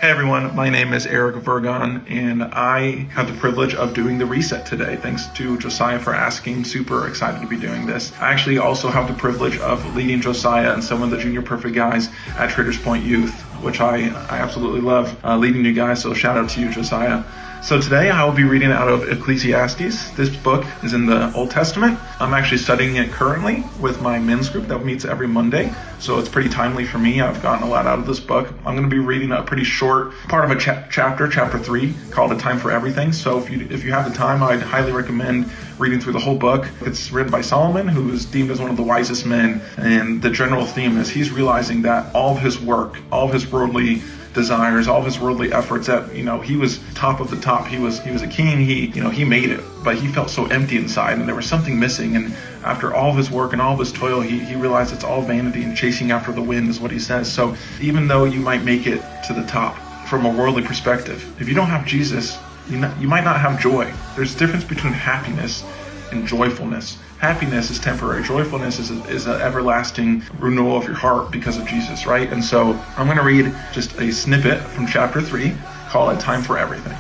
Hey everyone, my name is Eric Vergon, and I have the privilege of doing the reset today. Thanks to Josiah for asking. Super excited to be doing this. I actually also have the privilege of leading Josiah and some of the Junior Perfect guys at Traders Point Youth, which I absolutely love leading you guys. So shout out to you, Josiah. So today I will be reading out of Ecclesiastes. This book is in the Old Testament. I'm actually studying it currently with my men's group that meets every Monday. So it's pretty timely for me. I've gotten a lot out of this book. I'm going to be reading a pretty short part of a chapter 3, called A Time for Everything. So if you have the time, I'd highly recommend reading through the whole book. It's written by Solomon, who is deemed as one of the wisest men. And the general theme is he's realizing that all of his work, all of his worldly desires, all of his worldly efforts, that he was top of the top. He was a king. He made it, but he felt so empty inside, and there was something missing. And after all of his work and all of his toil, he realized it's all vanity and chasing after the wind is what he says. So even though you might make it to the top from a worldly perspective, if you don't have Jesus, you might not have joy. There's a difference between happiness and joyfulness. Happiness is temporary. Joyfulness is an everlasting renewal of your heart because of Jesus, right? And so I'm going to read just a snippet from chapter 3 called A Time for Everything.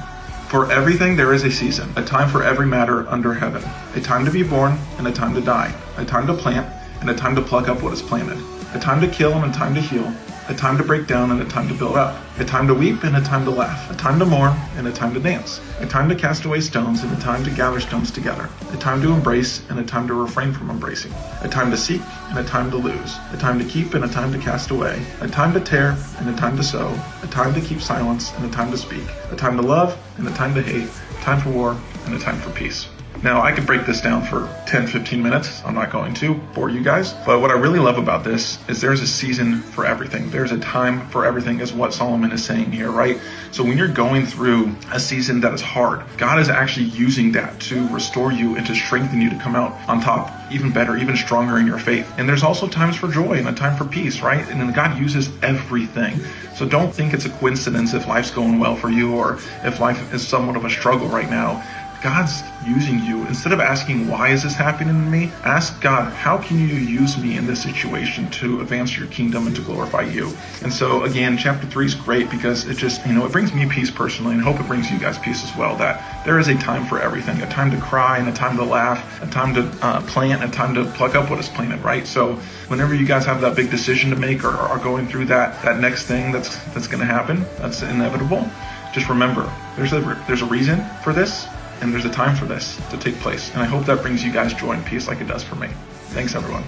For everything there is a season, a time for every matter under heaven, a time to be born and a time to die, a time to plant and a time to pluck up what is planted, a time to kill and a time to heal, a time to break down and a time to build up, a time to weep and a time to laugh, a time to mourn and a time to dance, a time to cast away stones and a time to gather stones together, a time to embrace and a time to refrain from embracing, a time to seek and a time to lose, a time to keep and a time to cast away, a time to tear and a time to sow, a time to keep silence and a time to speak, a time to love and a time to hate, a time for war and a time for peace. Now, I could break this down for 10, 15 minutes. I'm not going to bore you guys. But what I really love about this is there's a season for everything. There's a time for everything is what Solomon is saying here, right? So when you're going through a season that is hard, God is actually using that to restore you and to strengthen you to come out on top, even better, even stronger in your faith. And there's also times for joy and a time for peace, right? And then God uses everything. So don't think it's a coincidence if life's going well for you or if life is somewhat of a struggle right now. God's using you. Instead of asking, why is this happening to me? Ask God, how can you use me in this situation to advance your kingdom and to glorify you? And so again, chapter 3 is great because it just, it brings me peace personally, and hope it brings you guys peace as well, that there is a time for everything, a time to cry and a time to laugh, a time to plant, a time to pluck up what is planted, right? So whenever you guys have that big decision to make or are going through that next thing that's going to happen, that's inevitable, just remember, there's a reason for this. And there's a time for this to take place. And I hope that brings you guys joy and peace like it does for me. Thanks, everyone.